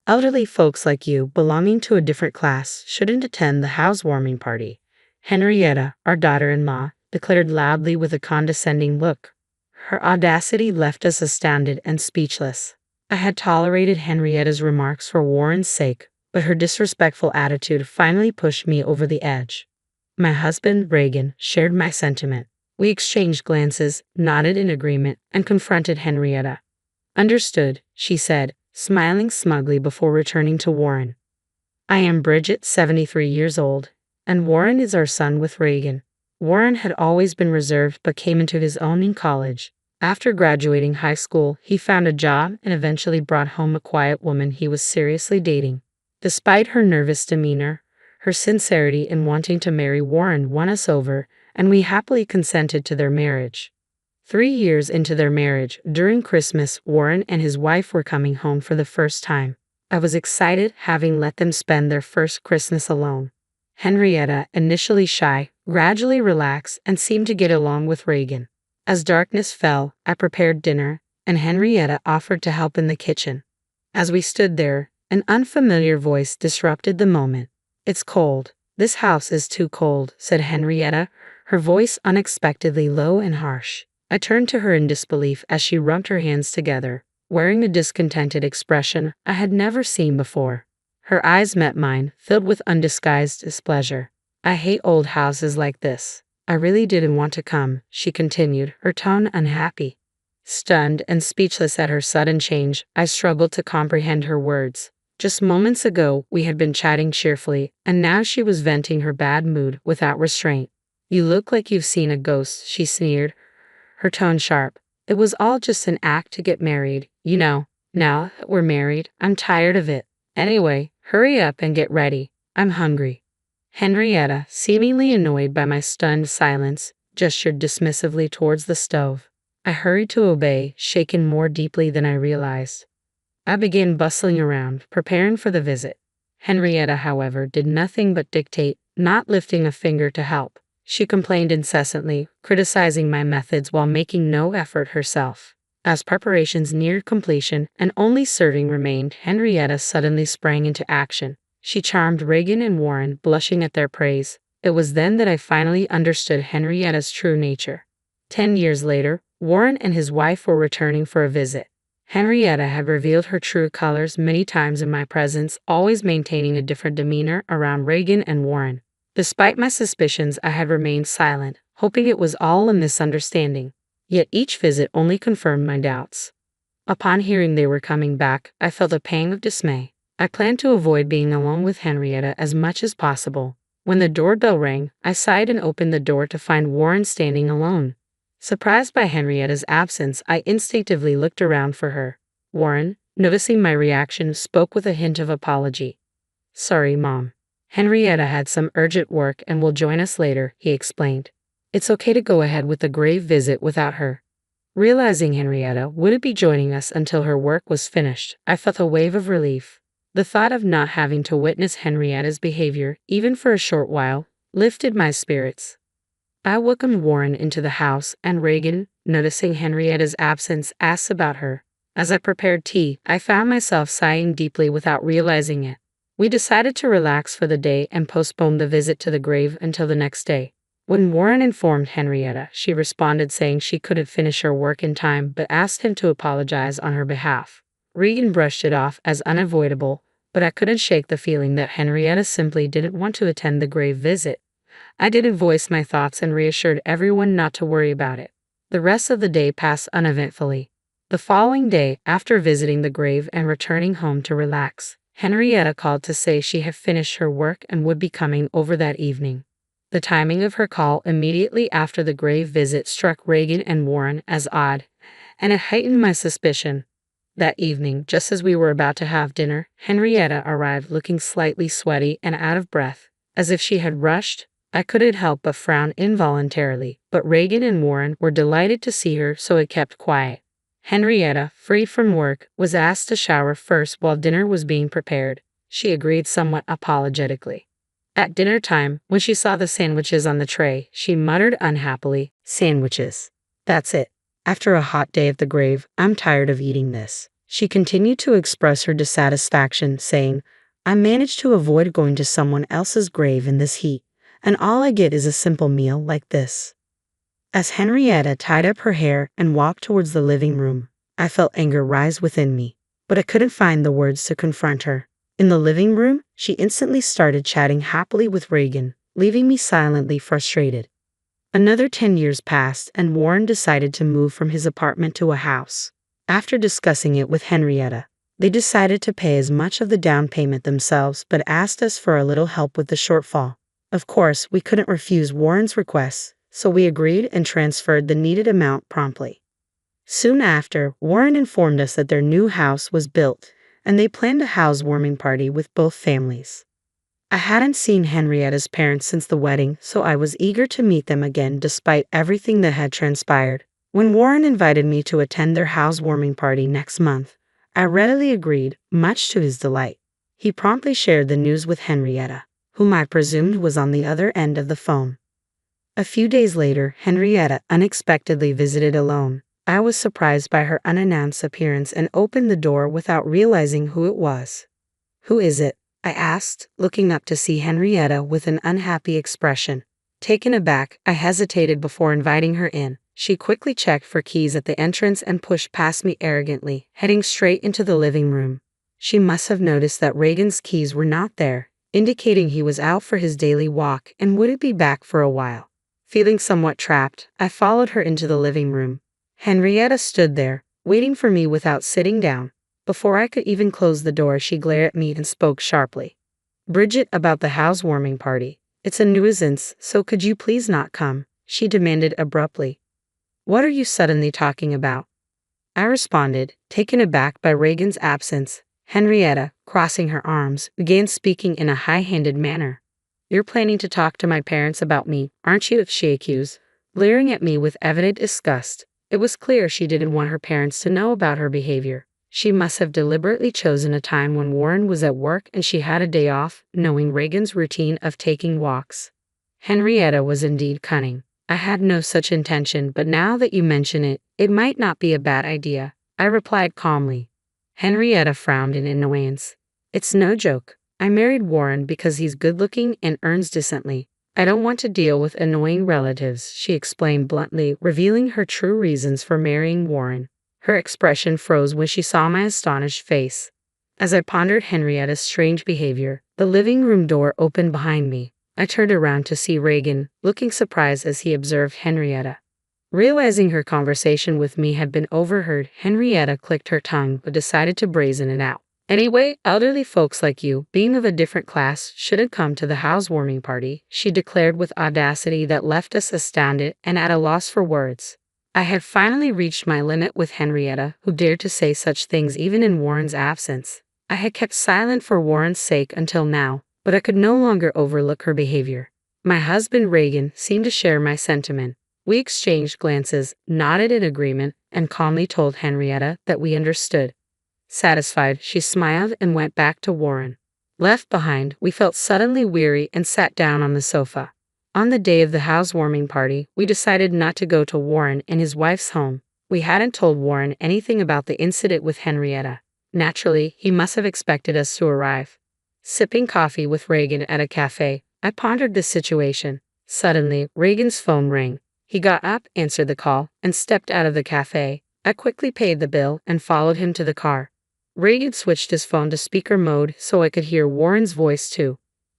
Elderly folks like you, belonging to a different class, shouldn't attend the housewarming party. Henrietta, our daughter-in-law, declared loudly with a condescending look. Her audacity left us astounded and speechless. I had tolerated Henrietta's remarks for Warren's sake, but her disrespectful attitude finally pushed me over the edge. My husband, Reagan, shared my sentiment. We exchanged glances, nodded in agreement, and confronted Henrietta. "Understood," she said, smiling smugly before returning to Warren. "I am Bridget, 73 years old, and Warren is our son with Reagan." Warren had always been reserved but came into his own in college. After graduating high school, he found a job and eventually brought home a quiet woman he was seriously dating. Despite her nervous demeanor, her sincerity in wanting to marry Warren won us over, and we happily consented to their marriage. 3 years into their marriage, during Christmas, Warren and his wife were coming home for the first time. I was excited, having let them spend their first Christmas alone. Henrietta, initially shy, gradually relaxed and seemed to get along with Reagan. As darkness fell, I prepared dinner, and Henrietta offered to help in the kitchen. As we stood there, an unfamiliar voice disrupted the moment. "It's cold. This house is too cold," said Henrietta, her voice unexpectedly low and harsh. I turned to her in disbelief as she rubbed her hands together, wearing a discontented expression I had never seen before. Her eyes met mine, filled with undisguised displeasure. "I hate old houses like this. I really didn't want to come," she continued, her tone unhappy. Stunned and speechless at her sudden change, I struggled to comprehend her words. Just moments ago, we had been chatting cheerfully, and now she was venting her bad mood without restraint. "You look like you've seen a ghost," she sneered, her tone sharp. "It was all just an act to get married, you know. Now that we're married, I'm tired of it. Anyway, hurry up and get ready. I'm hungry." Henrietta, seemingly annoyed by my stunned silence, gestured dismissively towards the stove. I hurried to obey, shaken more deeply than I realized. I began bustling around, preparing for the visit. Henrietta, however, did nothing but dictate, not lifting a finger to help. She complained incessantly, criticizing my methods while making no effort herself. As preparations neared completion and only serving remained, Henrietta suddenly sprang into action. She charmed Reagan and Warren, blushing at their praise. It was then that I finally understood Henrietta's true nature. 10 years later, Warren and his wife were returning for a visit. Henrietta had revealed her true colors many times in my presence, always maintaining a different demeanor around Reagan and Warren. Despite my suspicions, I had remained silent, hoping it was all a misunderstanding. Yet each visit only confirmed my doubts. Upon hearing they were coming back, I felt a pang of dismay. I planned to avoid being alone with Henrietta as much as possible. When the doorbell rang, I sighed and opened the door to find Warren standing alone. Surprised by Henrietta's absence, I instinctively looked around for her. Warren, noticing my reaction, spoke with a hint of apology. "Sorry, Mom. Henrietta had some urgent work and will join us later," he explained. "It's okay to go ahead with the grave visit without her." Realizing Henrietta wouldn't be joining us until her work was finished, I felt a wave of relief. The thought of not having to witness Henrietta's behavior, even for a short while, lifted my spirits. I welcomed Warren into the house, and Reagan, noticing Henrietta's absence, asked about her. As I prepared tea, I found myself sighing deeply without realizing it. We decided to relax for the day and postpone the visit to the grave until the next day. When Warren informed Henrietta, she responded saying she couldn't finish her work in time but asked him to apologize on her behalf. Reagan brushed it off as unavoidable, but I couldn't shake the feeling that Henrietta simply didn't want to attend the grave visit. I didn't voice my thoughts and reassured everyone not to worry about it. The rest of the day passed uneventfully. The following day, after visiting the grave and returning home to relax, Henrietta called to say she had finished her work and would be coming over that evening. The timing of her call immediately after the grave visit struck Reagan and Warren as odd, and it heightened my suspicion. That evening, just as we were about to have dinner, Henrietta arrived looking slightly sweaty and out of breath, as if she had rushed. I couldn't help but frown involuntarily, but Reagan and Warren were delighted to see her, so it kept quiet. Henrietta, freed from work, was asked to shower first while dinner was being prepared. She agreed somewhat apologetically. At dinner time, when she saw the sandwiches on the tray, she muttered unhappily, "Sandwiches. That's it. After a hot day at the grave, I'm tired of eating this." She continued to express her dissatisfaction, saying, "I managed to avoid going to someone else's grave in this heat, and all I get is a simple meal like this." As Henrietta tied up her hair and walked towards the living room, I felt anger rise within me, but I couldn't find the words to confront her. In the living room, she instantly started chatting happily with Reagan, leaving me silently frustrated. Another 10 years passed, and Warren decided to move from his apartment to a house. After discussing it with Henrietta, they decided to pay as much of the down payment themselves but asked us for a little help with the shortfall. Of course, we couldn't refuse Warren's requests, so we agreed and transferred the needed amount promptly. Soon after, Warren informed us that their new house was built, and they planned a housewarming party with both families. I hadn't seen Henrietta's parents since the wedding, so I was eager to meet them again despite everything that had transpired. When Warren invited me to attend their housewarming party next month, I readily agreed, much to his delight. He promptly shared the news with Henrietta, whom I presumed was on the other end of the phone. A few days later, Henrietta unexpectedly visited alone. I was surprised by her unannounced appearance and opened the door without realizing who it was. "Who is it?" I asked, looking up to see Henrietta with an unhappy expression. Taken aback, I hesitated before inviting her in. She quickly checked for keys at the entrance and pushed past me arrogantly, heading straight into the living room. She must have noticed that Reagan's keys were not there, indicating he was out for his daily walk and wouldn't be back for a while. Feeling somewhat trapped, I followed her into the living room. Henrietta stood there, waiting for me without sitting down. Before I could even close the door, she glared at me and spoke sharply. "Bridget, about the housewarming party. It's a nuisance, so could you please not come?" she demanded abruptly. "What are you suddenly talking about?" I responded, taken aback by Reagan's absence. Henrietta, crossing her arms, began speaking in a high-handed manner. "You're planning to talk to my parents about me, aren't you?" she accused, glaring at me with evident disgust. It was clear she didn't want her parents to know about her behavior. She must have deliberately chosen a time when Warren was at work and she had a day off, knowing Reagan's routine of taking walks. Henrietta was indeed cunning. I had no such intention, but now that you mention it, it might not be a bad idea, I replied calmly. Henrietta frowned in annoyance. "It's no joke. I married Warren because he's good-looking and earns decently. I don't want to deal with annoying relatives," she explained bluntly, revealing her true reasons for marrying Warren. Her expression froze when she saw my astonished face. As I pondered Henrietta's strange behavior, the living room door opened behind me. I turned around to see Reagan, looking surprised as he observed Henrietta. Realizing her conversation with me had been overheard, Henrietta clicked her tongue but decided to brazen it out. "Anyway, elderly folks like you, being of a different class, shouldn't come to the housewarming party," she declared with audacity that left us astounded and at a loss for words. I had finally reached my limit with Henrietta, who dared to say such things even in Warren's absence. I had kept silent for Warren's sake until now, but I could no longer overlook her behavior. My husband Reagan seemed to share my sentiment. We exchanged glances, nodded in agreement, and calmly told Henrietta that we understood. Satisfied, she smiled and went back to Warren. Left behind, we felt suddenly weary and sat down on the sofa. On the day of the housewarming party, we decided not to go to Warren and his wife's home. We hadn't told Warren anything about the incident with Henrietta. Naturally, he must have expected us to arrive. Sipping coffee with Reagan at a cafe, I pondered this situation. Suddenly, Reagan's phone rang. He got up, answered the call, and stepped out of the cafe. I quickly paid the bill and followed him to the car. Reagan switched his phone to speaker mode so I could hear Warren's voice too.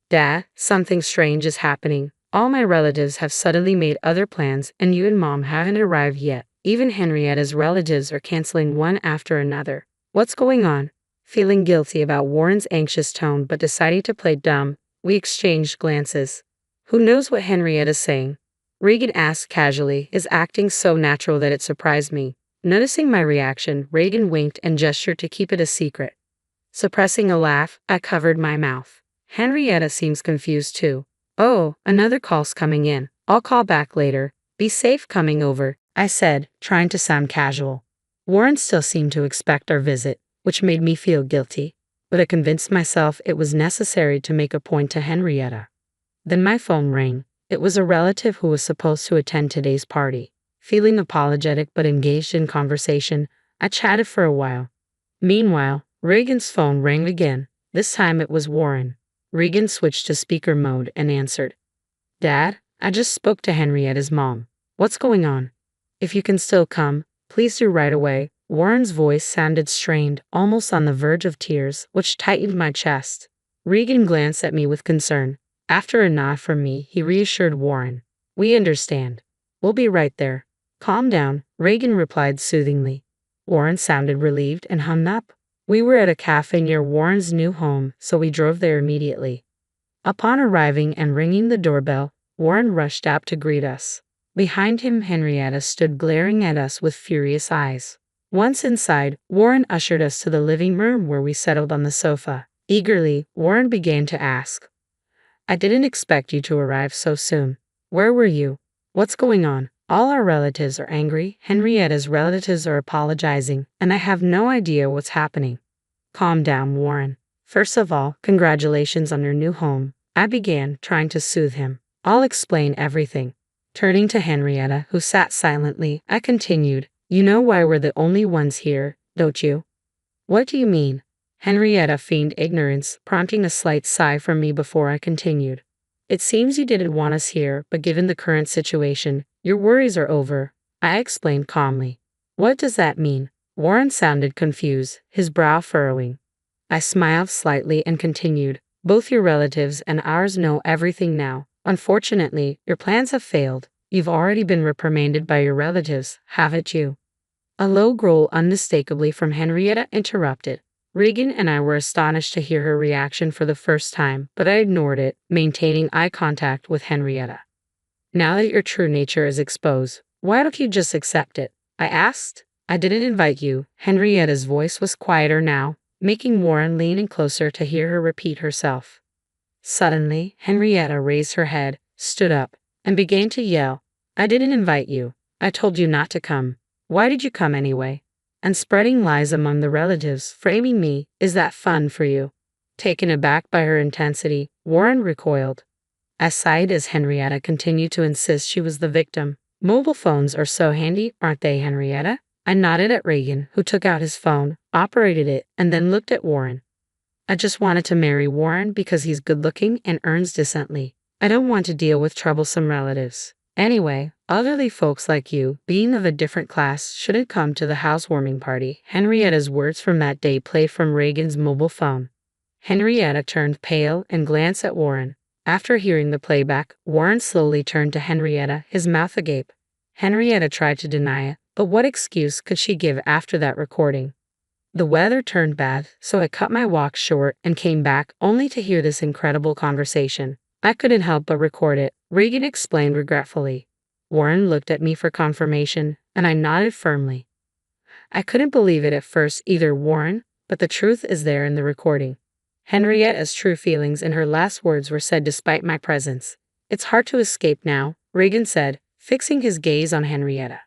"Dad, something strange is happening. All my relatives have suddenly made other plans and you and Mom haven't arrived yet. Even Henrietta's relatives are canceling one after another. What's going on?" Feeling guilty about Warren's anxious tone but deciding to play dumb, we exchanged glances. "Who knows what Henrietta's saying?" Reagan asked casually, his acting so natural that it surprised me. Noticing my reaction, Reagan winked and gestured to keep it a secret. Suppressing a laugh, I covered my mouth. Henrietta seems confused too. "Oh, another call's coming in. I'll call back later. Be safe coming over," I said, trying to sound casual. Warren still seemed to expect our visit, which made me feel guilty, but I convinced myself it was necessary to make a point to Henrietta. Then my phone rang. It was a relative who was supposed to attend today's party. Feeling apologetic but engaged in conversation, I chatted for a while. Meanwhile, Reagan's phone rang again. This time it was Warren. Reagan switched to speaker mode and answered. Dad, I just spoke to Henrietta's mom. What's going on? If you can still come, please do right away. Warren's voice sounded strained, almost on the verge of tears, which tightened my chest. Reagan glanced at me with concern. After a nod from me, he reassured Warren. We understand. We'll be right there. Calm down, Reagan replied soothingly. Warren sounded relieved and hung up. We were at a cafe near Warren's new home, so we drove there immediately. Upon arriving and ringing the doorbell, Warren rushed out to greet us. Behind him, Henrietta stood glaring at us with furious eyes. Once inside, Warren ushered us to the living room where we settled on the sofa. Eagerly, Warren began to ask, I didn't expect you to arrive so soon. Where were you? What's going on? All our relatives are angry, Henrietta's relatives are apologizing, and I have no idea what's happening. Calm down, Warren. First of all, congratulations on your new home. I began, trying to soothe him. I'll explain everything. Turning to Henrietta, who sat silently, I continued, You know why we're the only ones here, don't you? What do you mean? Henrietta feigned ignorance, prompting a slight sigh from me before I continued. It seems you didn't want us here, but given the current situation, your worries are over, I explained calmly. What does that mean? Warren sounded confused, his brow furrowing. I smiled slightly and continued, Both your relatives and ours know everything now. Unfortunately, your plans have failed. You've already been reprimanded by your relatives, haven't you? A low growl unmistakably from Henrietta interrupted. Reagan and I were astonished to hear her reaction for the first time, but I ignored it, maintaining eye contact with Henrietta. Now that your true nature is exposed, why don't you just accept it? I asked. I didn't invite you. Henrietta's voice was quieter now, making Warren lean in closer to hear her repeat herself. Suddenly, Henrietta raised her head, stood up, and began to yell, I didn't invite you. I told you not to come. Why did you come anyway? And spreading lies among the relatives, framing me, is that fun for you? Taken aback by her intensity, Warren recoiled. I sighed as Henrietta continued to insist she was the victim. Mobile phones are so handy, aren't they, Henrietta? I nodded at Reagan, who took out his phone, operated it, and then looked at Warren. I just wanted to marry Warren because he's good-looking and earns decently. I don't want to deal with troublesome relatives. Anyway, elderly folks like you, being of a different class, shouldn't come to the housewarming party. Henrietta's words from that day played from Reagan's mobile phone. Henrietta turned pale and glanced at Warren. After hearing the playback, Warren slowly turned to Henrietta, his mouth agape. Henrietta tried to deny it, but what excuse could she give after that recording? The weather turned bad, so I cut my walk short and came back only to hear this incredible conversation. I couldn't help but record it, Reagan explained regretfully. Warren looked at me for confirmation, and I nodded firmly. I couldn't believe it at first either, Warren, but the truth is there in the recording. Henrietta's true feelings and her last words were said despite my presence. It's hard to escape now, Reagan said, fixing his gaze on Henrietta.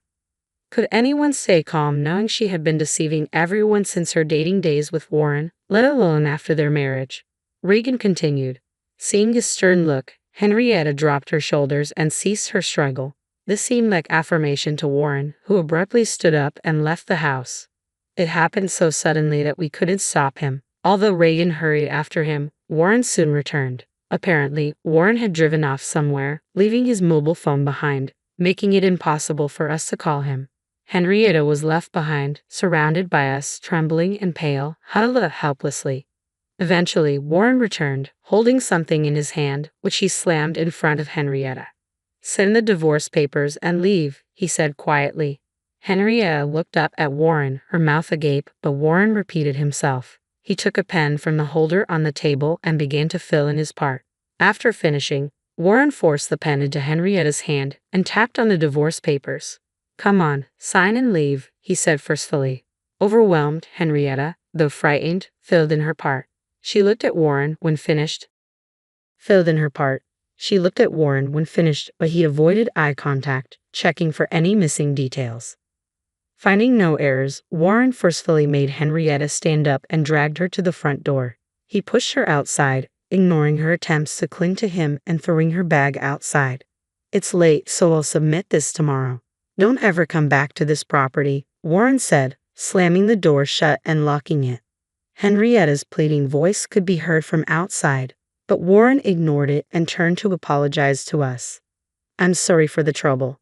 Could anyone stay calm knowing she had been deceiving everyone since her dating days with Warren, let alone after their marriage? Reagan continued. Seeing his stern look, Henrietta dropped her shoulders and ceased her struggle. This seemed like affirmation to Warren, who abruptly stood up and left the house. It happened so suddenly that we couldn't stop him. Although Reagan hurried after him, Warren soon returned. Apparently, Warren had driven off somewhere, leaving his mobile phone behind, making it impossible for us to call him. Henrietta was left behind, surrounded by us, trembling and pale, huddled up helplessly. Eventually, Warren returned, holding something in his hand, which he slammed in front of Henrietta. Send the divorce papers and leave, he said quietly. Henrietta looked up at Warren, her mouth agape, but Warren repeated himself. He took a pen from the holder on the table and began to fill in his part. After finishing, Warren forced the pen into Henrietta's hand and tapped on the divorce papers. Come on, sign and leave, he said forcefully. Overwhelmed, Henrietta, though frightened, filled in her part. She looked at Warren when finished. She looked at Warren when finished, but he avoided eye contact, checking for any missing details. Finding no errors, Warren forcefully made Henrietta stand up and dragged her to the front door. He pushed her outside, ignoring her attempts to cling to him and throwing her bag outside. It's late, so I'll submit this tomorrow. Don't ever come back to this property, Warren said, slamming the door shut and locking it. Henrietta's pleading voice could be heard from outside, but Warren ignored it and turned to apologize to us. "I'm sorry for the trouble.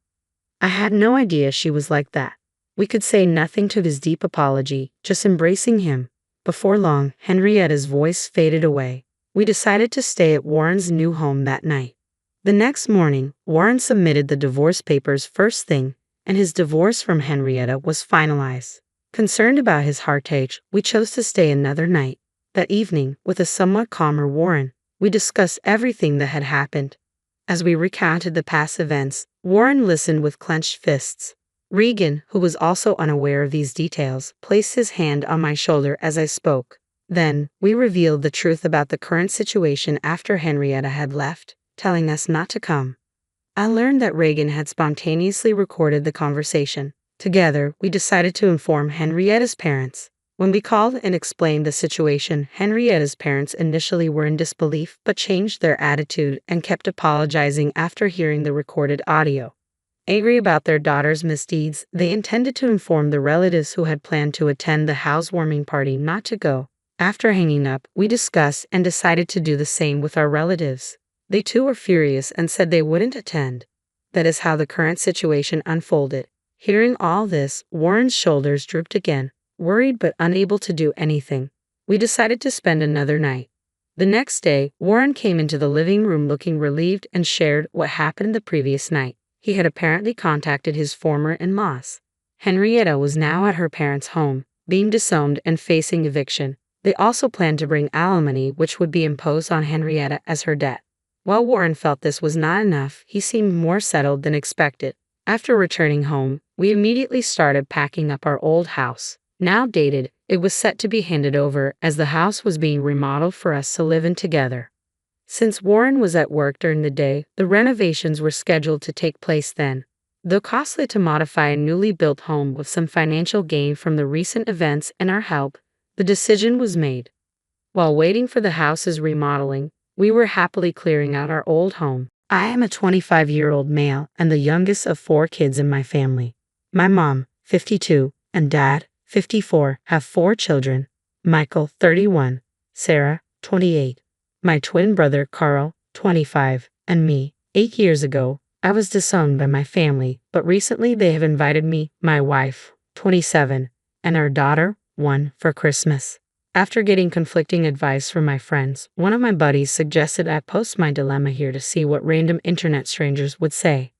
I had no idea she was like that." We could say nothing to his deep apology, just embracing him. Before long, Henrietta's voice faded away. We decided to stay at Warren's new home that night. The next morning, Warren submitted the divorce papers first thing, and his divorce from Henrietta was finalized. Concerned about his heartache, we chose to stay another night. That evening, with a somewhat calmer Warren, we discussed everything that had happened. As we recounted the past events, Warren listened with clenched fists. Regan, who was also unaware of these details, placed his hand on my shoulder as I spoke. Then, we revealed the truth about the current situation after Henrietta had left, telling us not to come. I learned that Regan had spontaneously recorded the conversation. Together, we decided to inform Henrietta's parents. When we called and explained the situation, Henrietta's parents initially were in disbelief but changed their attitude and kept apologizing after hearing the recorded audio. Angry about their daughter's misdeeds, they intended to inform the relatives who had planned to attend the housewarming party not to go. After hanging up, we discussed and decided to do the same with our relatives. They too were furious and said they wouldn't attend. That is how the current situation unfolded. Hearing all this, Warren's shoulders drooped again, worried but unable to do anything. We decided to spend another night. The next day, Warren came into the living room looking relieved and shared what happened the previous night. He had apparently contacted his former in-laws. Henrietta was now at her parents' home, being disowned and facing eviction. They also planned to bring alimony, which would be imposed on Henrietta as her debt. While Warren felt this was not enough, he seemed more settled than expected. After returning home, we immediately started packing up our old house. Now dated, it was set to be handed over as the house was being remodeled for us to live in together. Since Warren was at work during the day, the renovations were scheduled to take place then. Though costly to modify a newly built home with some financial gain from the recent events and our help, the decision was made. While waiting for the house's remodeling, we were happily clearing out our old home. I am a 25-year-old male and the youngest of 4 kids in my family. My mom, 52, and dad, 54, have 4 children: Michael, 31, Sarah, 28, my twin brother Carl, 25, and me. 8 years ago, I was disowned by my family, but recently they have invited me, my wife, 27, and our daughter, 1, for Christmas. After getting conflicting advice from my friends, one of my buddies suggested I post my dilemma here to see what random internet strangers would say.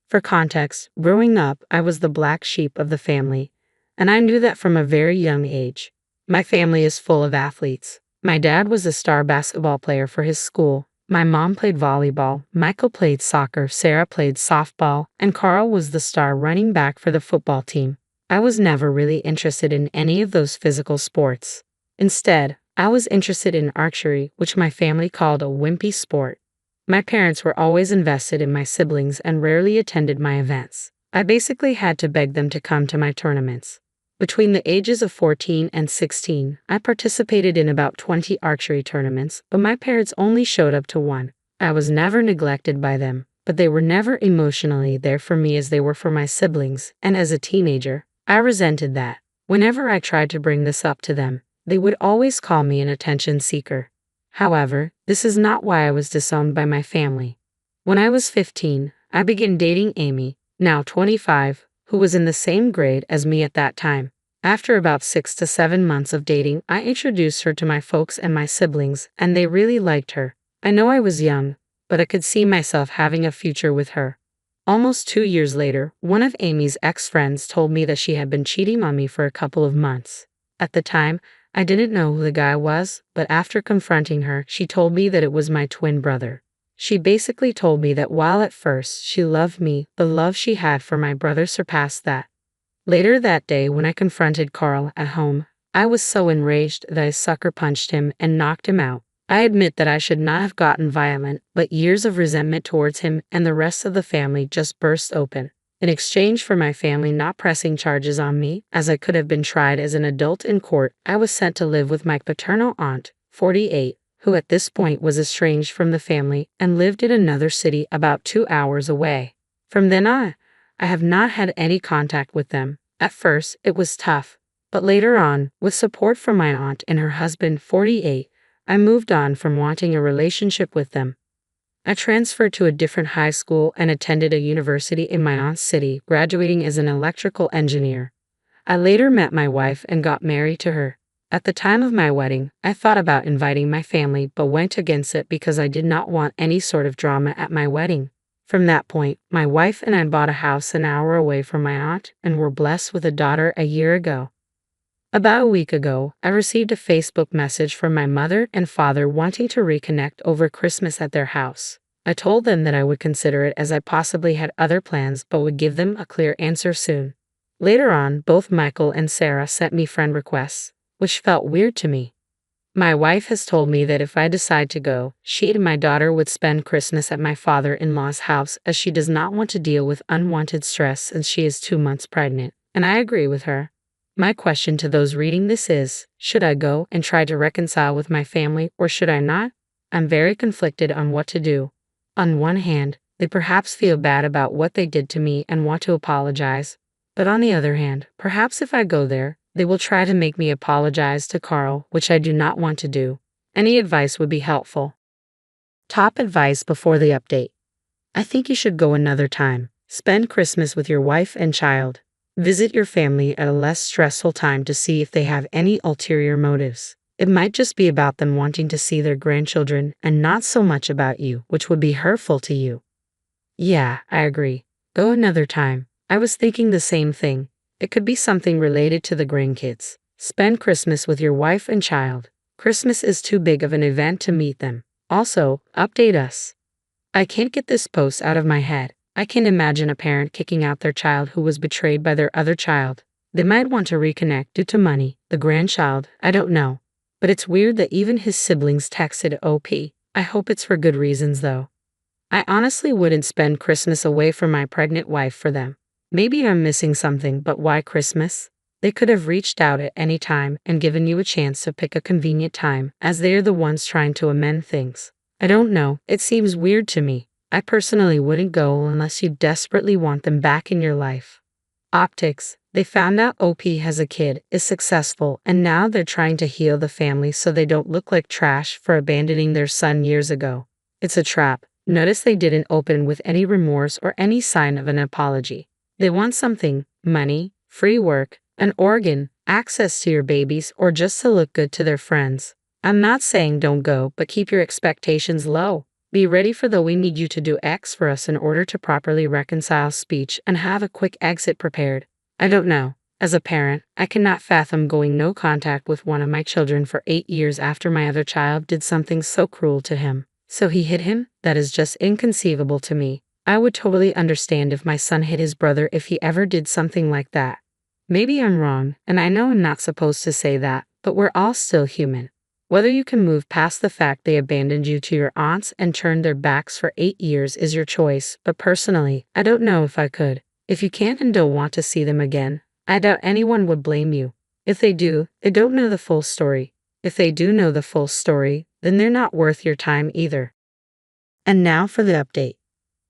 For context, growing up, I was the black sheep of the family, and I knew that from a very young age. My family is full of athletes. My dad was a star basketball player for his school. My mom played volleyball, Michael played soccer, Sarah played softball, and Carl was the star running back for the football team. I was never really interested in any of those physical sports. Instead, I was interested in archery, which my family called a wimpy sport. My parents were always invested in my siblings and rarely attended my events. I basically had to beg them to come to my tournaments. Between the ages of 14 and 16, I participated in about 20 archery tournaments, but my parents only showed up to one. I was never neglected by them, but they were never emotionally there for me as they were for my siblings, and as a teenager, I resented that. Whenever I tried to bring this up to them, they would always call me an attention seeker. However, this is not why I was disowned by my family. When I was 15, I began dating Amy, now 25, who was in the same grade as me at that time. After about 6 to 7 months of dating, I introduced her to my folks and my siblings, and they really liked her. I know I was young, but I could see myself having a future with her. Almost 2 years later, one of Amy's ex-friends told me that she had been cheating on me for a couple of months. At the time, I didn't know who the guy was, but after confronting her, she told me that it was my twin brother. She basically told me that while at first she loved me, the love she had for my brother surpassed that. Later that day, when I confronted Carl at home, I was so enraged that I sucker punched him and knocked him out. I admit that I should not have gotten violent, but years of resentment towards him and the rest of the family just burst open. In exchange for my family not pressing charges on me, as I could have been tried as an adult in court, I was sent to live with my paternal aunt, 48, who at this point was estranged from the family and lived in another city about 2 hours away. From then on, I have not had any contact with them. At first, it was tough. But later on, with support from my aunt and her husband, 48, I moved on from wanting a relationship with them. I transferred to a different high school and attended a university in my aunt's city, graduating as an electrical engineer. I later met my wife and got married to her. At the time of my wedding, I thought about inviting my family but went against it because I did not want any sort of drama at my wedding. From that point, my wife and I bought a house an hour away from my aunt and were blessed with a daughter a year ago. About a week ago, I received a Facebook message from my mother and father wanting to reconnect over Christmas at their house. I told them that I would consider it as I possibly had other plans but would give them a clear answer soon. Later on, both Michael and Sarah sent me friend requests, which felt weird to me. My wife has told me that if I decide to go, she and my daughter would spend Christmas at my father-in-law's house as she does not want to deal with unwanted stress since she is 2 months pregnant, and I agree with her. My question to those reading this is, should I go and try to reconcile with my family or should I not? I'm very conflicted on what to do. On one hand, they perhaps feel bad about what they did to me and want to apologize. But on the other hand, perhaps if I go there, they will try to make me apologize to Carl, which I do not want to do. Any advice would be helpful. Top advice before the update. I think you should go another time. Spend Christmas with your wife and child. Visit your family at a less stressful time to see if they have any ulterior motives. It might just be about them wanting to see their grandchildren and not so much about you, which would be hurtful to you. Yeah, I agree. Go another time. I was thinking the same thing. It could be something related to the grandkids. Spend Christmas with your wife and child. Christmas is too big of an event to meet them. Also, update us. I can't get this post out of my head. I can imagine a parent kicking out their child who was betrayed by their other child. They might want to reconnect due to money, the grandchild, I don't know. But it's weird that even his siblings texted OP. I hope it's for good reasons though. I honestly wouldn't spend Christmas away from my pregnant wife for them. Maybe I'm missing something, but why Christmas? They could have reached out at any time and given you a chance to pick a convenient time, as they are the ones trying to amend things. I don't know, it seems weird to me. I personally wouldn't go unless you desperately want them back in your life. Optics. They found out OP has a kid, is successful, and now they're trying to heal the family so they don't look like trash for abandoning their son years ago. It's a trap. Notice they didn't open with any remorse or any sign of an apology. They want something, money, free work, an organ, access to your babies, or just to look good to their friends. I'm not saying don't go, but keep your expectations low. Be ready for the "we need you to do X for us in order to properly reconcile" speech and have a quick exit prepared. I don't know. As a parent, I cannot fathom going no contact with one of my children for 8 years after my other child did something so cruel to him. So he hit him? That is just inconceivable to me. I would totally understand if my son hit his brother if he ever did something like that. Maybe I'm wrong, and I know I'm not supposed to say that, but we're all still human. Whether you can move past the fact they abandoned you to your aunts and turned their backs for 8 years is your choice, but personally, I don't know if I could. If you can't and don't want to see them again, I doubt anyone would blame you. If they do, they don't know the full story. If they do know the full story, then they're not worth your time either. And now for the update.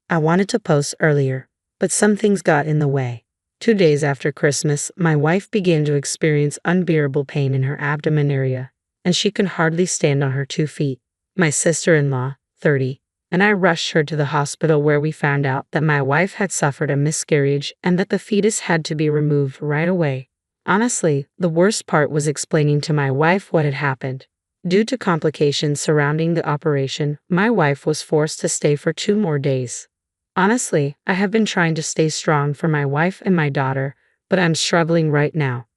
I wanted to post earlier, but some things got in the way. 2 days after Christmas, my wife began to experience unbearable pain in her abdomen area, and she could hardly stand on her 2 feet. My sister-in-law, 30, and I rushed her to the hospital where we found out that my wife had suffered a miscarriage and that the fetus had to be removed right away. Honestly, the worst part was explaining to my wife what had happened. Due to complications surrounding the operation, my wife was forced to stay for 2 more days. Honestly, I have been trying to stay strong for my wife and my daughter, but I'm struggling right now.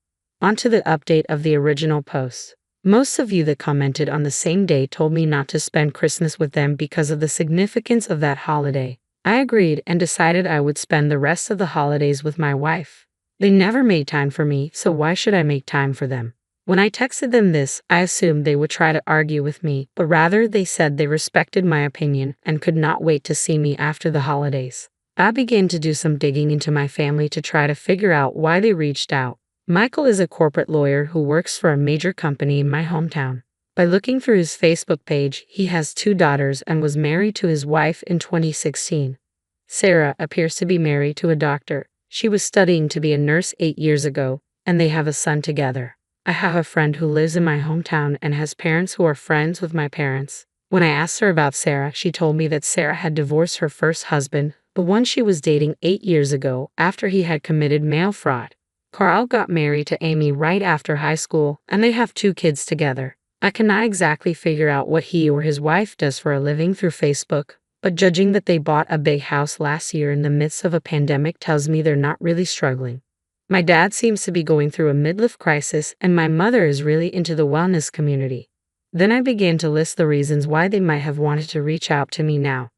On to the update of the original post. Most of you that commented on the same day told me not to spend Christmas with them because of the significance of that holiday. I agreed and decided I would spend the rest of the holidays with my wife. They never made time for me, so why should I make time for them? When I texted them this, I assumed they would try to argue with me, but rather they said they respected my opinion and could not wait to see me after the holidays. I began to do some digging into my family to try to figure out why they reached out. Michael is a corporate lawyer who works for a major company in my hometown. By looking through his Facebook page, he has 2 daughters and was married to his wife in 2016. Sarah appears to be married to a doctor. She was studying to be a nurse 8 years ago, and they have a son together. I have a friend who lives in my hometown and has parents who are friends with my parents. When I asked her about Sarah, she told me that Sarah had divorced her first husband, the one she was dating 8 years ago, after he had committed mail fraud. Carl got married to Amy right after high school, and they have 2 kids together. I cannot exactly figure out what he or his wife does for a living through Facebook, but judging that they bought a big house last year in the midst of a pandemic tells me they're not really struggling. My dad seems to be going through a midlife crisis, and my mother is really into the wellness community. Then I began to list the reasons why they might have wanted to reach out to me now.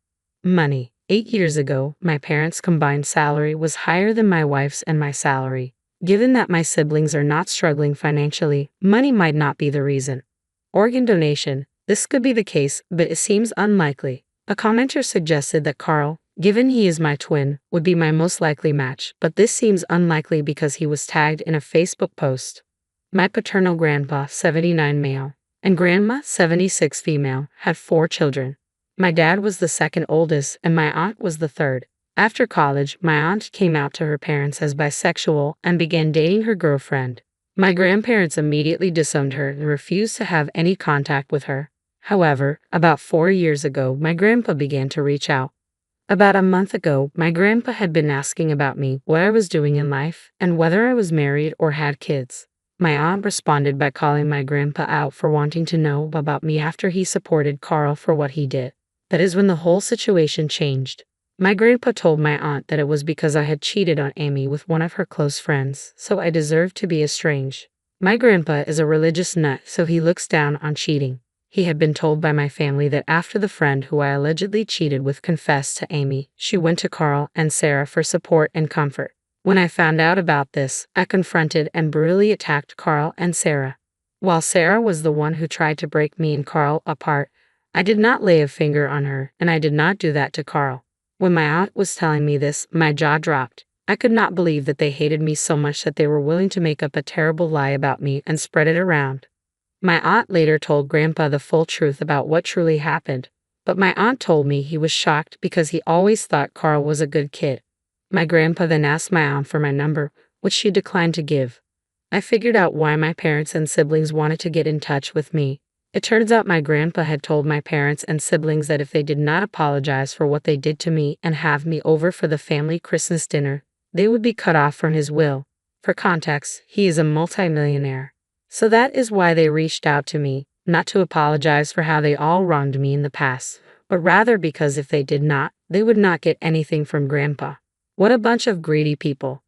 Money. 8 years ago, my parents' combined salary was higher than my wife's and my salary. Given that my siblings are not struggling financially, money might not be the reason. Organ donation. This could be the case, but it seems unlikely. A commenter suggested that Carl, given he is my twin, would be my most likely match, but this seems unlikely because he was tagged in a Facebook post. My paternal grandpa, 79 male, and grandma, 76 female, had 4 children. My dad was the second oldest, and my aunt was the third. After college, my aunt came out to her parents as bisexual and began dating her girlfriend. My grandparents immediately disowned her and refused to have any contact with her. However, about 4 years ago, my grandpa began to reach out. About a month ago, my grandpa had been asking about me, what I was doing in life, and whether I was married or had kids. My aunt responded by calling my grandpa out for wanting to know about me after he supported Carl for what he did. That is when the whole situation changed. My grandpa told my aunt that it was because I had cheated on Amy with one of her close friends, so I deserved to be estranged. My grandpa is a religious nut, so he looks down on cheating. He had been told by my family that after the friend who I allegedly cheated with confessed to Amy, she went to Carl and Sarah for support and comfort. When I found out about this, I confronted and brutally attacked Carl and Sarah. While Sarah was the one who tried to break me and Carl apart, I did not lay a finger on her, and I did not do that to Carl. When my aunt was telling me this, my jaw dropped. I could not believe that they hated me so much that they were willing to make up a terrible lie about me and spread it around. My aunt later told Grandpa the full truth about what truly happened, but my aunt told me he was shocked because he always thought Carl was a good kid. My grandpa then asked my aunt for my number, which she declined to give. I figured out why my parents and siblings wanted to get in touch with me. It turns out my grandpa had told my parents and siblings that if they did not apologize for what they did to me and have me over for the family Christmas dinner, they would be cut off from his will. For context, he is a multimillionaire. So that is why they reached out to me, not to apologize for how they all wronged me in the past, but rather because if they did not, they would not get anything from Grandpa. What a bunch of greedy people.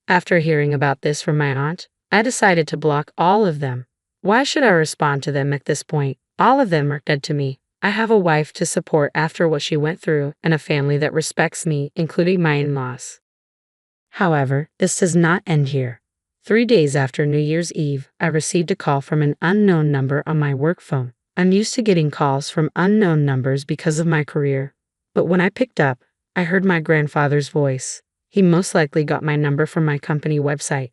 After hearing about this from my aunt, I decided to block all of them. Why should I respond to them at this point? All of them are dead to me. I have a wife to support after what she went through and a family that respects me, including my in-laws. However, this does not end here. 3 days after New Year's Eve, I received a call from an unknown number on my work phone. I'm used to getting calls from unknown numbers because of my career. But when I picked up, I heard my grandfather's voice. He most likely got my number from my company website.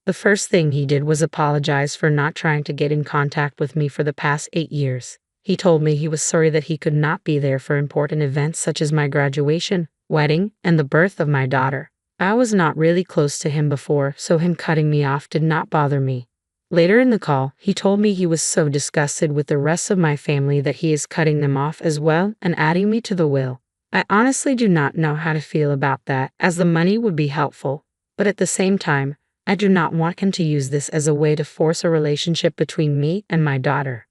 The first thing he did was apologize for not trying to get in contact with me for the past 8 years. He told me he was sorry that he could not be there for important events such as my graduation, wedding, and the birth of my daughter. I was not really close to him before, so him cutting me off did not bother me. Later in the call, he told me he was so disgusted with the rest of my family that he is cutting them off as well and adding me to the will. I honestly do not know how to feel about that, as the money would be helpful, but at the same time, I do not want him to use this as a way to force a relationship between me and my daughter.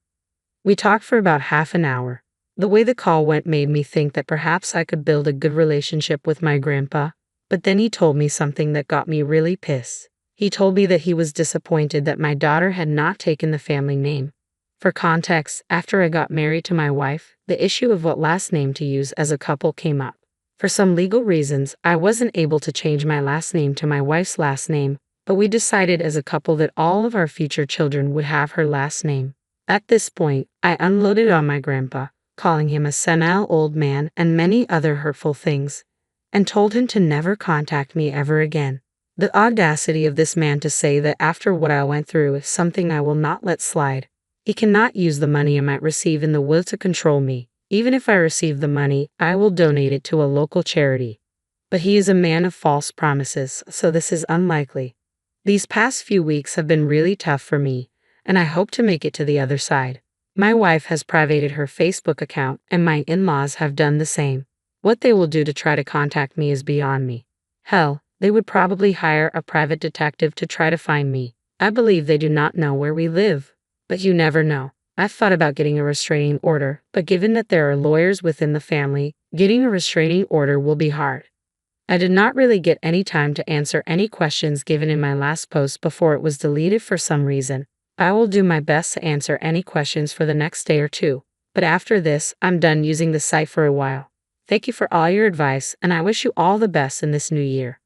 We talked for about half an hour. The way the call went made me think that perhaps I could build a good relationship with my grandpa. But then he told me something that got me really pissed. He told me that he was disappointed that my daughter had not taken the family name. For context, after I got married to my wife, the issue of what last name to use as a couple came up. For some legal reasons, I wasn't able to change my last name to my wife's last name, but we decided as a couple that all of our future children would have her last name. At this point, I unloaded on my grandpa, calling him a senile old man and many other hurtful things, and told him to never contact me ever again. The audacity of this man to say that after what I went through is something I will not let slide. He cannot use the money I might receive in the will to control me. Even if I receive the money, I will donate it to a local charity. But he is a man of false promises, so this is unlikely. These past few weeks have been really tough for me, and I hope to make it to the other side. My wife has privated her Facebook account, and my in-laws have done the same. What they will do to try to contact me is beyond me. Hell, they would probably hire a private detective to try to find me. I believe they do not know where we live. But you never know. I've thought about getting a restraining order, but given that there are lawyers within the family, getting a restraining order will be hard. I did not really get any time to answer any questions given in my last post before it was deleted for some reason. I will do my best to answer any questions for the next day or two, but after this, I'm done using the site for a while. Thank you for all your advice, and I wish you all the best in this new year.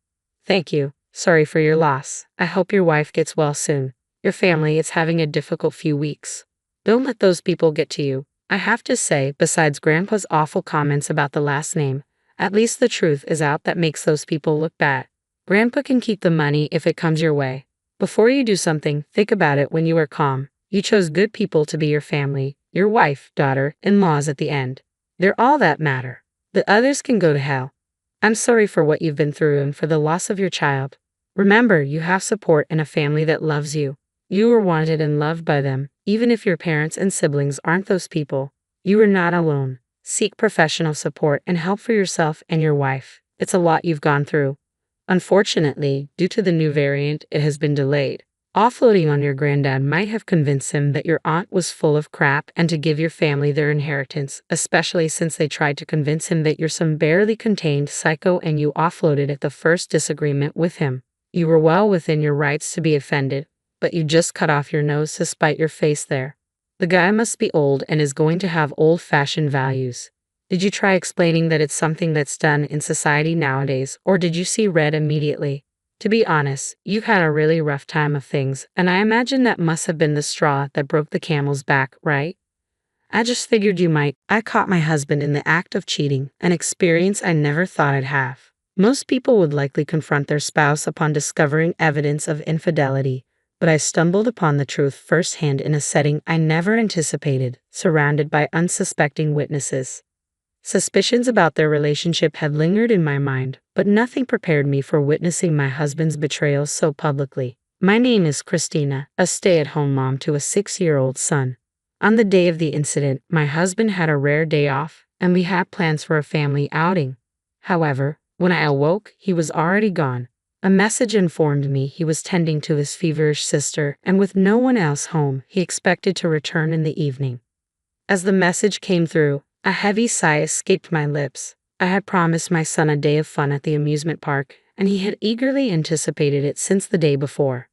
Thank you. Sorry for your loss. I hope your wife gets well soon. Your family is having a difficult few weeks. Don't let those people get to you. I have to say, besides Grandpa's awful comments about the last name, at least the truth is out that makes those people look bad. Grandpa can keep the money if it comes your way. Before you do something, think about it when you are calm. You chose good people to be your family, your wife, daughter, in-laws at the end. They're all that matter. The others can go to hell. I'm sorry for what you've been through and for the loss of your child. Remember, you have support and a family that loves you. You are wanted and loved by them, even if your parents and siblings aren't those people. You are not alone. Seek professional support and help for yourself and your wife. It's a lot you've gone through. Unfortunately, due to the new variant, it has been delayed. Offloading on your granddad might have convinced him that your aunt was full of crap and to give your family their inheritance, especially since they tried to convince him that you're some barely contained psycho and you offloaded at the first disagreement with him. You were well within your rights to be offended, but you just cut off your nose to spite your face there. The guy must be old and is going to have old-fashioned values. Did you try explaining that it's something that's done in society nowadays, or did you see red immediately? To be honest, you've had a really rough time of things, and I imagine that must have been the straw that broke the camel's back, right? I just figured you might. I caught my husband in the act of cheating, an experience I never thought I'd have. Most people would likely confront their spouse upon discovering evidence of infidelity, but I stumbled upon the truth firsthand in a setting I never anticipated, surrounded by unsuspecting witnesses. Suspicions about their relationship had lingered in my mind, but nothing prepared me for witnessing my husband's betrayal so publicly. My name is Christina, a stay-at-home mom to a 6-year-old son. On the day of the incident, my husband had a rare day off, and we had plans for a family outing. However, when I awoke, he was already gone. A message informed me he was tending to his feverish sister, and with no one else home, he expected to return in the evening. As the message came through, a heavy sigh escaped my lips. I had promised my son a day of fun at the amusement park, and he had eagerly anticipated it since the day before.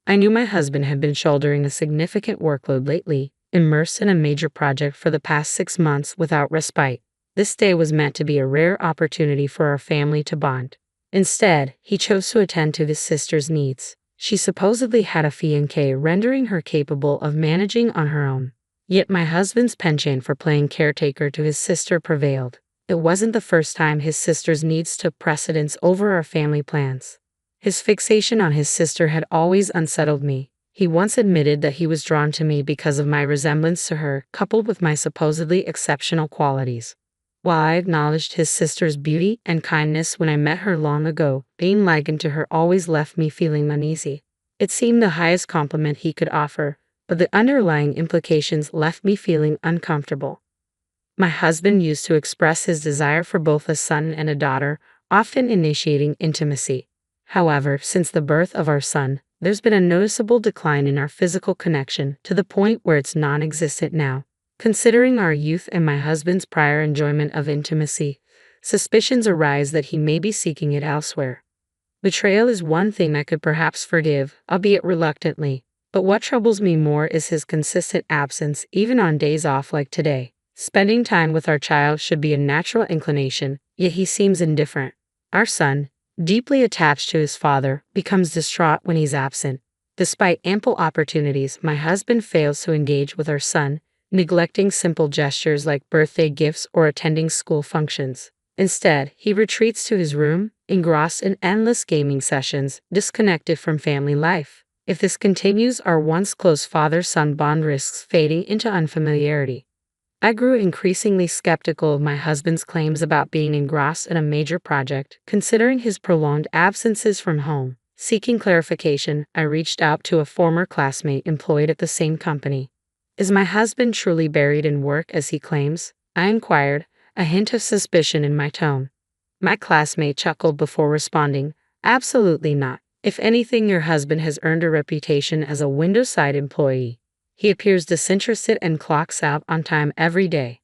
I knew my husband had been shouldering a significant workload lately, immersed in a major project for the past 6 months without respite. This day was meant to be a rare opportunity for our family to bond. Instead, he chose to attend to his sister's needs. She supposedly had a fiancé, rendering her capable of managing on her own. Yet my husband's penchant for playing caretaker to his sister prevailed. It wasn't the first time his sister's needs took precedence over our family plans. His fixation on his sister had always unsettled me. He once admitted that he was drawn to me because of my resemblance to her, coupled with my supposedly exceptional qualities. While I acknowledged his sister's beauty and kindness when I met her long ago, being likened to her always left me feeling uneasy. It seemed the highest compliment he could offer, but the underlying implications left me feeling uncomfortable. My husband used to express his desire for both a son and a daughter, often initiating intimacy. However, since the birth of our son, there's been a noticeable decline in our physical connection to the point where it's non-existent now. Considering our youth and my husband's prior enjoyment of intimacy, suspicions arise that he may be seeking it elsewhere. Betrayal is one thing I could perhaps forgive, albeit reluctantly, but what troubles me more is his consistent absence, even on days off like today. Spending time with our child should be a natural inclination, yet he seems indifferent. Our son, deeply attached to his father, becomes distraught when he's absent. Despite ample opportunities, my husband fails to engage with our son, neglecting simple gestures like birthday gifts or attending school functions. Instead, he retreats to his room, engrossed in endless gaming sessions, disconnected from family life. If this continues, our once close father-son bond risks fading into unfamiliarity. I grew increasingly skeptical of my husband's claims about being engrossed in a major project, considering his prolonged absences from home. Seeking clarification, I reached out to a former classmate employed at the same company. Is my husband truly buried in work as he claims? I inquired, a hint of suspicion in my tone. My classmate chuckled before responding, absolutely not. If anything, your husband has earned a reputation as a window-side employee. He appears disinterested and clocks out on time every day.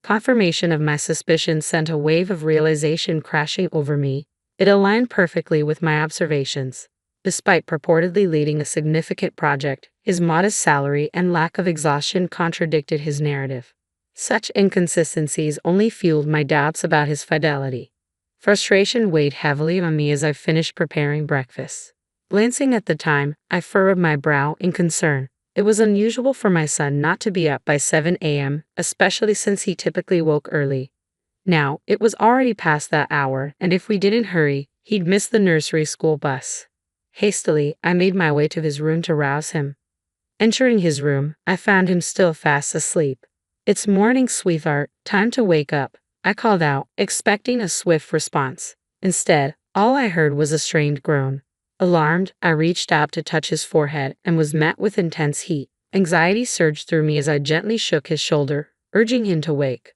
Confirmation of my suspicion sent a wave of realization crashing over me. It aligned perfectly with my observations. Despite purportedly leading a significant project, his modest salary and lack of exhaustion contradicted his narrative. Such inconsistencies only fueled my doubts about his fidelity. Frustration weighed heavily on me as I finished preparing breakfast. Glancing at the time, I furrowed my brow in concern. It was unusual for my son not to be up by 7 a.m., especially since he typically woke early. Now, it was already past that hour, and if we didn't hurry, he'd miss the nursery school bus. Hastily, I made my way to his room to rouse him. Entering his room, I found him still fast asleep. It's morning, sweetheart, time to wake up, I called out, expecting a swift response. Instead, all I heard was a strained groan. Alarmed, I reached out to touch his forehead and was met with intense heat. Anxiety surged through me as I gently shook his shoulder, urging him to wake.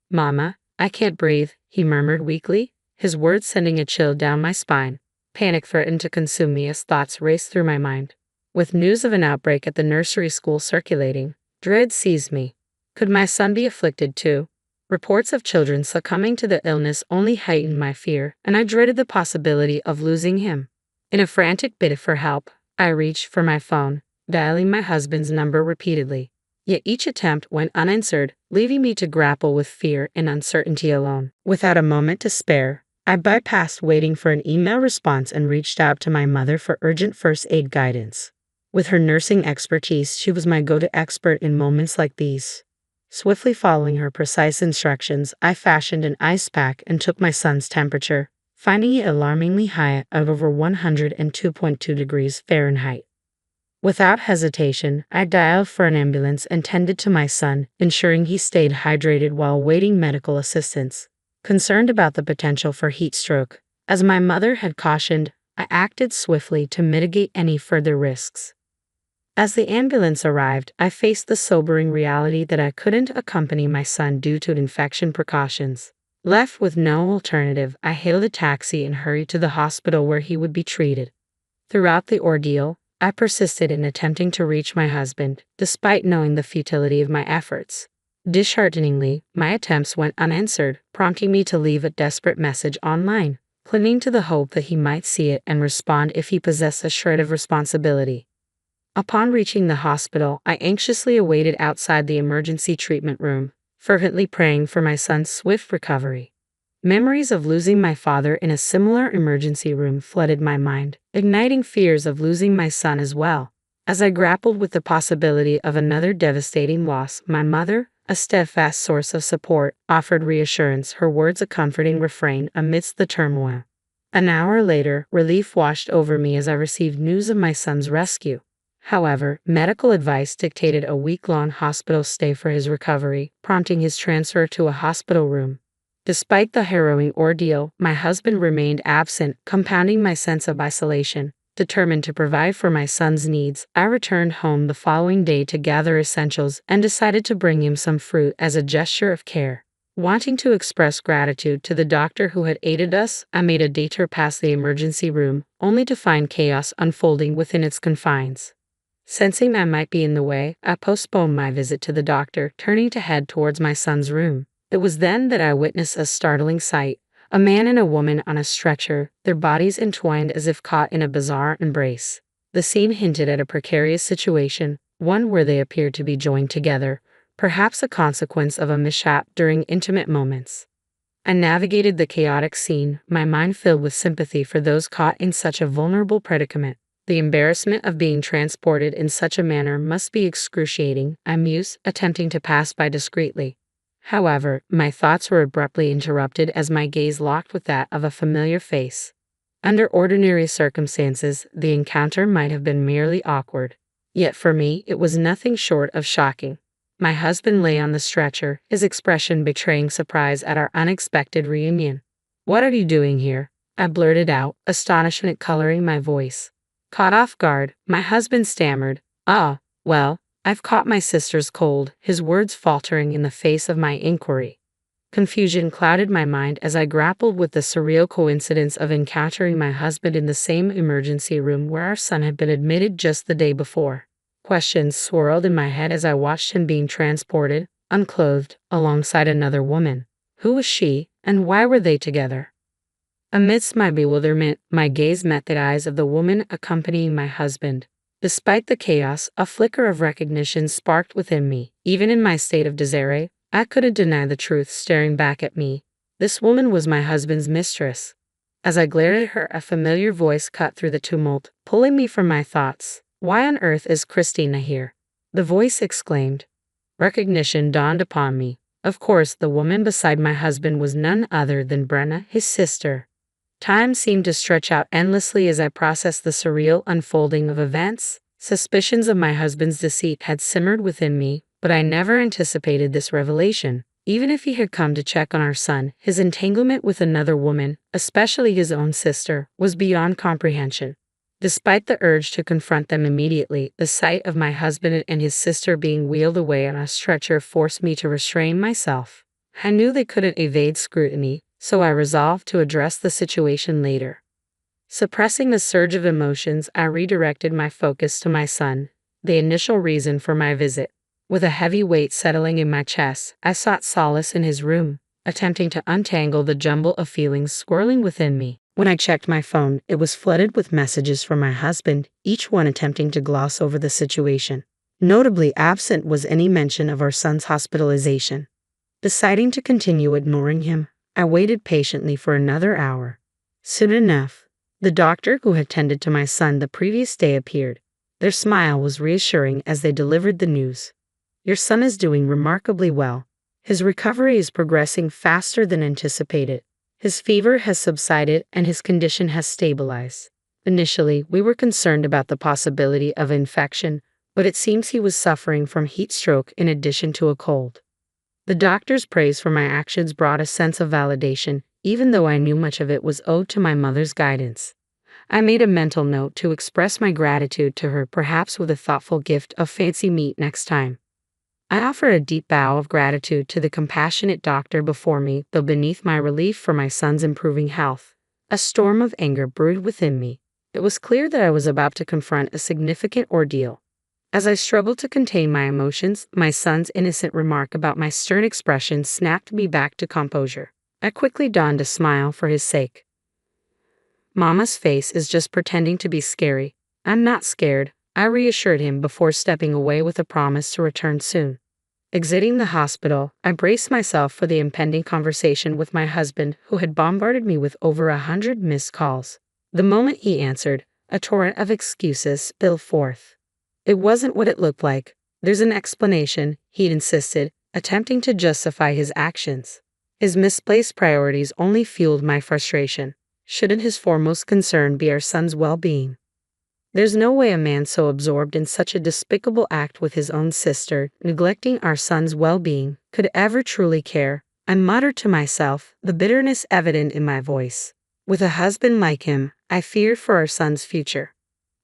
Mama, I can't breathe, he murmured weakly, his words sending a chill down my spine. Panic threatened to consume me as thoughts raced through my mind. With news of an outbreak at the nursery school circulating, dread seized me. Could my son be afflicted too? Reports of children succumbing to the illness only heightened my fear, and I dreaded the possibility of losing him. In a frantic bid for help, I reached for my phone, dialing my husband's number repeatedly. Yet each attempt went unanswered, leaving me to grapple with fear and uncertainty alone. Without a moment to spare, I bypassed waiting for an email response and reached out to my mother for urgent first aid guidance. With her nursing expertise, she was my go-to expert in moments like these. Swiftly following her precise instructions, I fashioned an ice pack and took my son's temperature, finding it alarmingly high at over 102.2 degrees Fahrenheit. Without hesitation, I dialed for an ambulance and tended to my son, ensuring he stayed hydrated while awaiting medical assistance. Concerned about the potential for heat stroke, as my mother had cautioned, I acted swiftly to mitigate any further risks. As the ambulance arrived, I faced the sobering reality that I couldn't accompany my son due to infection precautions. Left with no alternative, I hailed a taxi and hurried to the hospital where he would be treated. Throughout the ordeal, I persisted in attempting to reach my husband, despite knowing the futility of my efforts. Dishearteningly, my attempts went unanswered, prompting me to leave a desperate message online, clinging to the hope that he might see it and respond if he possessed a shred of responsibility. Upon reaching the hospital, I anxiously awaited outside the emergency treatment room, fervently praying for my son's swift recovery. Memories of losing my father in a similar emergency room flooded my mind, igniting fears of losing my son as well. As I grappled with the possibility of another devastating loss, my mother, a steadfast source of support, offered reassurance, her words a comforting refrain amidst the turmoil. An hour later, relief washed over me as I received news of my son's rescue. However, medical advice dictated a week-long hospital stay for his recovery, prompting his transfer to a hospital room. Despite the harrowing ordeal, my husband remained absent, compounding my sense of isolation. Determined to provide for my son's needs, I returned home the following day to gather essentials and decided to bring him some fruit as a gesture of care. Wanting to express gratitude to the doctor who had aided us, I made a detour past the emergency room, only to find chaos unfolding within its confines. Sensing I might be in the way, I postponed my visit to the doctor, turning to head towards my son's room. It was then that I witnessed a startling sight. A man and a woman on a stretcher, their bodies entwined as if caught in a bizarre embrace. The scene hinted at a precarious situation, one where they appeared to be joined together, perhaps a consequence of a mishap during intimate moments. I navigated the chaotic scene, my mind filled with sympathy for those caught in such a vulnerable predicament. The embarrassment of being transported in such a manner must be excruciating, I mused, attempting to pass by discreetly. However, my thoughts were abruptly interrupted as my gaze locked with that of a familiar face. Under ordinary circumstances, the encounter might have been merely awkward. Yet for me, it was nothing short of shocking. My husband lay on the stretcher, his expression betraying surprise at our unexpected reunion. "What are you doing here?" I blurted out, astonishment coloring my voice. Caught off guard, my husband stammered, well, I've caught my sister's cold, his words faltering in the face of my inquiry. Confusion clouded my mind as I grappled with the surreal coincidence of encountering my husband in the same emergency room where our son had been admitted just the day before. Questions swirled in my head as I watched him being transported, unclothed, alongside another woman. Who was she, and why were they together? Amidst my bewilderment, my gaze met the eyes of the woman accompanying my husband. Despite the chaos, a flicker of recognition sparked within me. Even in my state of disarray, I couldn't deny the truth staring back at me. This woman was my husband's mistress. As I glared at her, a familiar voice cut through the tumult, pulling me from my thoughts. "Why on earth is Christina here?" the voice exclaimed. Recognition dawned upon me. Of course, the woman beside my husband was none other than Brenna, his sister. Time seemed to stretch out endlessly as I processed the surreal unfolding of events. Suspicions of my husband's deceit had simmered within me, but I never anticipated this revelation. Even if he had come to check on our son, his entanglement with another woman, especially his own sister, was beyond comprehension. Despite the urge to confront them immediately, the sight of my husband and his sister being wheeled away on a stretcher forced me to restrain myself. I knew they couldn't evade scrutiny, so I resolved to address the situation later. Suppressing the surge of emotions, I redirected my focus to my son, the initial reason for my visit. With a heavy weight settling in my chest, I sought solace in his room, attempting to untangle the jumble of feelings swirling within me. When I checked my phone, it was flooded with messages from my husband, each one attempting to gloss over the situation. Notably absent was any mention of our son's hospitalization. Deciding to continue ignoring him, I waited patiently for another hour. Soon enough, the doctor who had tended to my son the previous day appeared. Their smile was reassuring as they delivered the news. "Your son is doing remarkably well. His recovery is progressing faster than anticipated. His fever has subsided and his condition has stabilized. Initially, we were concerned about the possibility of infection, but it seems he was suffering from heat stroke in addition to a cold." The doctor's praise for my actions brought a sense of validation, even though I knew much of it was owed to my mother's guidance. I made a mental note to express my gratitude to her, perhaps with a thoughtful gift of fancy meat next time. I offered a deep bow of gratitude to the compassionate doctor before me, though beneath my relief for my son's improving health, a storm of anger brewed within me. It was clear that I was about to confront a significant ordeal. As I struggled to contain my emotions, my son's innocent remark about my stern expression snapped me back to composure. I quickly donned a smile for his sake. "Mama's face is just pretending to be scary. I'm not scared," I reassured him before stepping away with a promise to return soon. Exiting the hospital, I braced myself for the impending conversation with my husband, who had bombarded me with over 100 missed calls. The moment he answered, a torrent of excuses spilled forth. It wasn't what it looked like. "There's an explanation," he'd insisted, attempting to justify his actions. His misplaced priorities only fueled my frustration. Shouldn't his foremost concern be our son's well-being? There's no way a man so absorbed in such a despicable act with his own sister, neglecting our son's well-being, could ever truly care, I muttered to myself, the bitterness evident in my voice. With a husband like him, I feared for our son's future.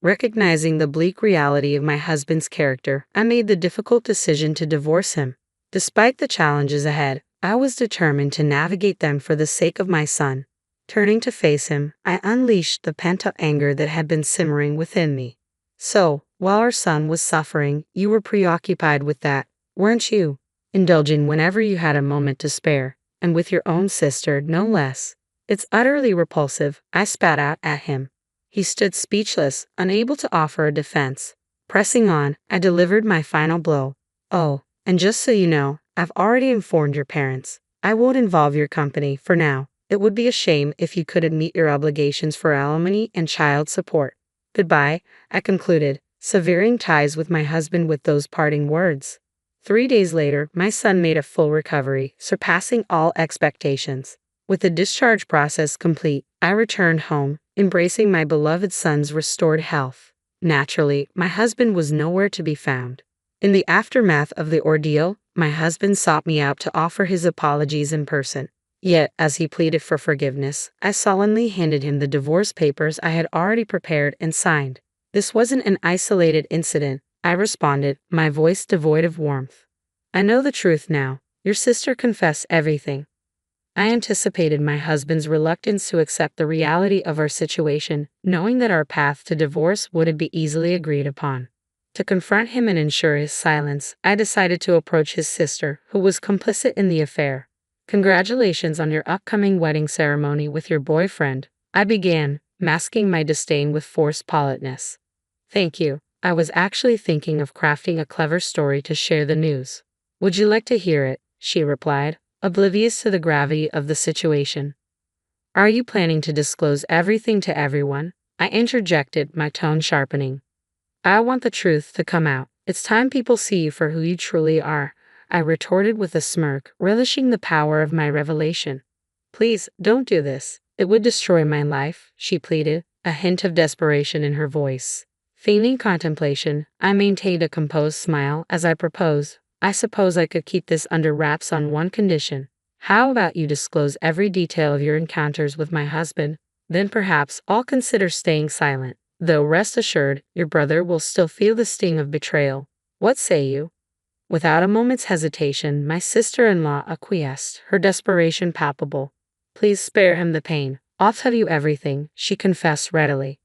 Recognizing the bleak reality of my husband's character, I made the difficult decision to divorce him. Despite the challenges ahead, I was determined to navigate them for the sake of my son. Turning to face him, I unleashed the pent-up anger that had been simmering within me. "So, while our son was suffering, you were preoccupied with that, weren't you? Indulging whenever you had a moment to spare, and with your own sister, no less." "It's utterly repulsive," I spat out at him. He stood speechless, unable to offer a defense. Pressing on, I delivered my final blow. "Oh, and just so you know, I've already informed your parents. I won't involve your company, for now. It would be a shame if you couldn't meet your obligations for alimony and child support. Goodbye," I concluded, severing ties with my husband with those parting words. 3 days later, my son made a full recovery, surpassing all expectations. With the discharge process complete, I returned home, embracing my beloved son's restored health. Naturally, my husband was nowhere to be found. In the aftermath of the ordeal, my husband sought me out to offer his apologies in person. Yet, as he pleaded for forgiveness, I solemnly handed him the divorce papers I had already prepared and signed. This wasn't an isolated incident, I responded, my voice devoid of warmth. I know the truth now. Your sister confessed everything. I anticipated my husband's reluctance to accept the reality of our situation, knowing that our path to divorce wouldn't be easily agreed upon. To confront him and ensure his silence, I decided to approach his sister, who was complicit in the affair. Congratulations on your upcoming wedding ceremony with your boyfriend, I began, masking my disdain with forced politeness. Thank you. I was actually thinking of crafting a clever story to share the news. Would you like to hear it? She replied, oblivious to the gravity of the situation. Are you planning to disclose everything to everyone? I interjected, my tone sharpening. I want the truth to come out. It's time people see you for who you truly are, I retorted with a smirk, relishing the power of my revelation. Please, don't do this. It would destroy my life, she pleaded, a hint of desperation in her voice. Feigning contemplation, I maintained a composed smile as I proposed. I suppose I could keep this under wraps on one condition. How about you disclose every detail of your encounters with my husband? Then perhaps I'll consider staying silent, though rest assured, your brother will still feel the sting of betrayal. What say you? Without a moment's hesitation, my sister-in-law acquiesced, her desperation palpable. Please spare him the pain. I'll tell you everything, she confessed readily.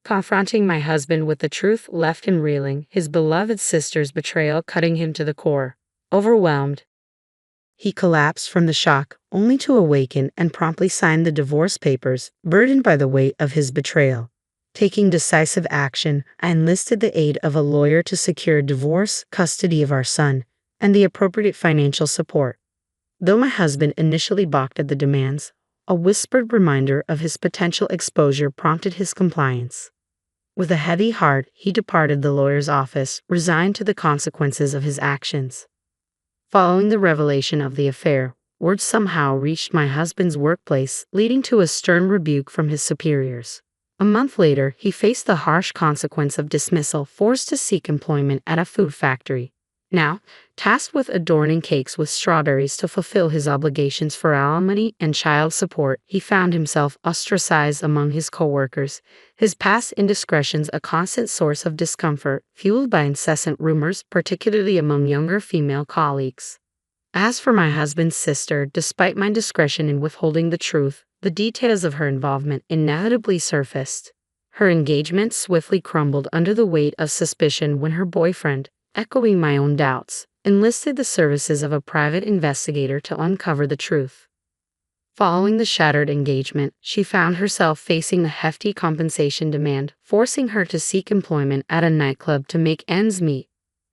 Confronting my husband with the truth left him reeling, his beloved sister's betrayal cutting him to the core. Overwhelmed, he collapsed from the shock, only to awaken and promptly sign the divorce papers, burdened by the weight of his betrayal. Taking decisive action, I enlisted the aid of a lawyer to secure divorce, custody of our son, and the appropriate financial support. Though my husband initially balked at the demands, a whispered reminder of his potential exposure prompted his compliance. With a heavy heart, he departed the lawyer's office, resigned to the consequences of his actions. Following the revelation of the affair, word somehow reached my husband's workplace, leading to a stern rebuke from his superiors. A month later, he faced the harsh consequence of dismissal, forced to seek employment at a food factory. Now, tasked with adorning cakes with strawberries to fulfill his obligations for alimony and child support, he found himself ostracized among his co-workers, his past indiscretions a constant source of discomfort, fueled by incessant rumors, particularly among younger female colleagues. As for my husband's sister, despite my discretion in withholding the truth, the details of her involvement inevitably surfaced. Her engagement swiftly crumbled under the weight of suspicion when her boyfriend, echoing my own doubts, enlisted the services of a private investigator to uncover the truth. Following the shattered engagement, she found herself facing a hefty compensation demand, forcing her to seek employment at a nightclub to make ends meet.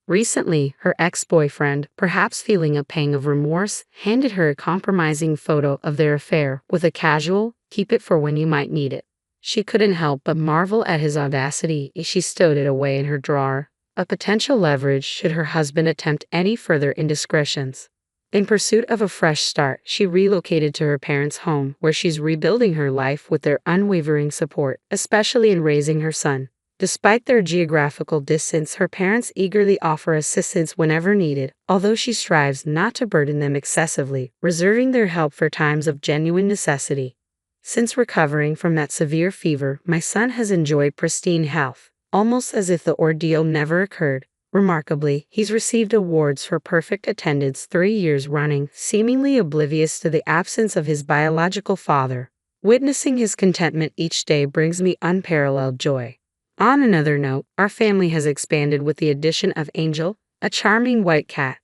Recently, her ex-boyfriend, perhaps feeling a pang of remorse, handed her a compromising photo of their affair with a casual, "Keep it for when you might need it." She couldn't help but marvel at his audacity as she stowed it away in her drawer, a potential leverage should her husband attempt any further indiscretions. In pursuit of a fresh start, she relocated to her parents' home, where she's rebuilding her life with their unwavering support, especially in raising her son. Despite their geographical distance, her parents eagerly offer assistance whenever needed, although she strives not to burden them excessively, reserving their help for times of genuine necessity. Since recovering from that severe fever, my son has enjoyed pristine health, almost as if the ordeal never occurred. Remarkably, he's received awards for perfect attendance 3 years running, seemingly oblivious to the absence of his biological father. Witnessing his contentment each day brings me unparalleled joy. On another note, our family has expanded with the addition of Angel, a charming white cat.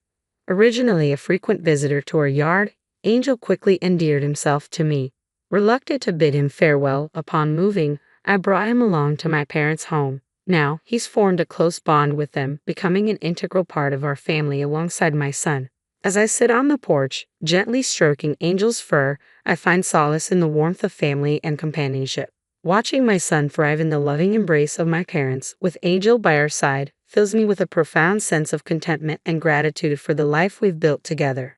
Originally a frequent visitor to our yard, Angel quickly endeared himself to me. Reluctant to bid him farewell upon moving, I brought him along to my parents' home. Now, he's formed a close bond with them, becoming an integral part of our family alongside my son. As I sit on the porch, gently stroking Angel's fur, I find solace in the warmth of family and companionship. Watching my son thrive in the loving embrace of my parents, with Angel by our side, fills me with a profound sense of contentment and gratitude for the life we've built together.